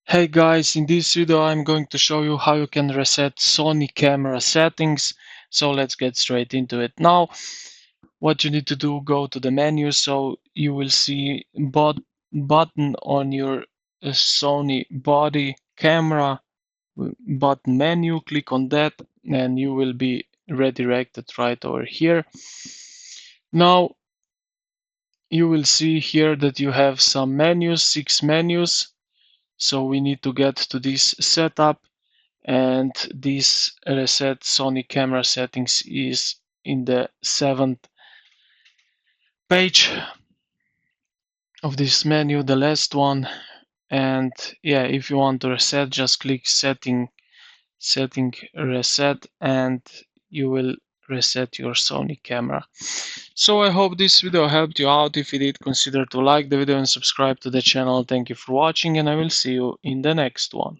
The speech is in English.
Hey guys, in this video I'm going to show you how you can reset Sony camera settings. So let's get straight into it. Now, what you need to do, go to the menu. So you will see button on your Sony body camera button menu. Click on that and you will be redirected right over here. Now you will see here that you have some menus, 6 menus. So we need to get to this setup, and this reset Sony camera settings is in the 7th page of this menu, the last one. And yeah, if you want to reset, just click setting reset and you will reset your Sony camera. So I hope this video helped you out. If it did, consider to like the video and subscribe to the channel. Thank you for watching, and I will see you in the next one.